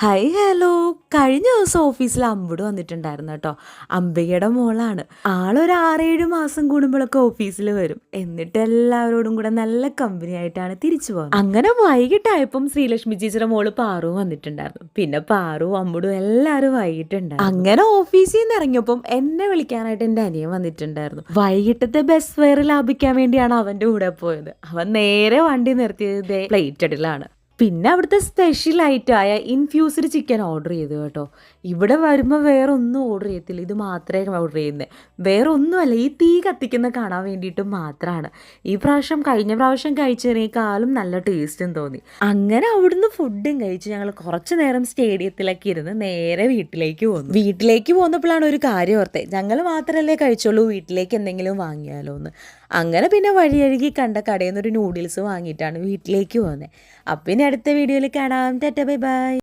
Hi hello. കഴിഞ്ഞ ദിവസം ഓഫീസിൽ അമ്പുട് വന്നിട്ടുണ്ടായിരുന്നു കേട്ടോ. അംബികയുടെ മോളാണ്. ആളൊരു 6-7 മാസം കൂടുമ്പോഴൊക്കെ ഓഫീസിൽ വരും. എന്നിട്ട് എല്ലാവരോടും കൂടെ നല്ല കമ്പനി ആയിട്ടാണ് തിരിച്ചു പോകുന്നത്. അങ്ങനെ വൈകിട്ടായപ്പം ശ്രീലക്ഷ്മി ചേച്ചിയുടെ മോള് പാറു വന്നിട്ടുണ്ടായിരുന്നു. പിന്നെ പാറു അമ്പുടും എല്ലാവരും വൈകിട്ടുണ്ടായിരുന്നു. അങ്ങനെ ഓഫീസിൽ നിന്ന് ഇറങ്ങിയപ്പം എന്നെ വിളിക്കാനായിട്ട് എൻ്റെ അനിയൻ വന്നിട്ടുണ്ടായിരുന്നു. വൈകിട്ടത്തെ ബസ് ഫെയർ ലാഭിക്കാൻ വേണ്ടിയാണ് അവൻ്റെ കൂടെ പോയത്. അവൻ നേരെ വണ്ടി നിർത്തിയത് പ്ലേറ്റഡിലാണ്. പിന്നെ അവിടുത്തെ സ്പെഷ്യൽ ആയിട്ടായ ഇൻഫ്യൂസ്ഡ് ചിക്കൻ ഓർഡർ ചെയ്തു കേട്ടോ. ഇവിടെ വരുമ്പോൾ വേറെ ഒന്നും ഓർഡർ ചെയ്യത്തില്ല, ഇത് മാത്രമേ ഓർഡർ ചെയ്യുന്നത്. വേറെ ഒന്നുമല്ല, ഈ തീ കത്തിക്കുന്ന കാണാൻ വേണ്ടിയിട്ട് മാത്രമാണ്. കഴിഞ്ഞ പ്രാവശ്യം കഴിച്ചതിനേക്കാളും നല്ല ടേസ്റ്റും തോന്നി. അങ്ങനെ അവിടുന്ന് ഫുഡും കഴിച്ച് ഞങ്ങൾ കുറച്ച് നേരം സ്റ്റേഡിയത്തിലൊക്കെ ഇരുന്ന് നേരെ വീട്ടിലേക്ക് പോന്നു. വീട്ടിലേക്ക് പോന്നപ്പോഴാണ് ഒരു കാര്യം ഓർത്തത്, ഞങ്ങൾ മാത്രമല്ലേ കഴിച്ചുള്ളൂ, വീട്ടിലേക്ക് എന്തെങ്കിലും വാങ്ങിയാലോ എന്ന്. അങ്ങനെ പിന്നെ വഴിയഴുകി കണ്ട കടയിൽ നിന്ന് ഒരു നൂഡിൽസ് വാങ്ങിയിട്ടാണ് വീട്ടിലേക്ക് പോകുന്നത്. അപ്പം ഇനി അടുത്ത വീഡിയോയിൽ കാണാം. Tata bye bye.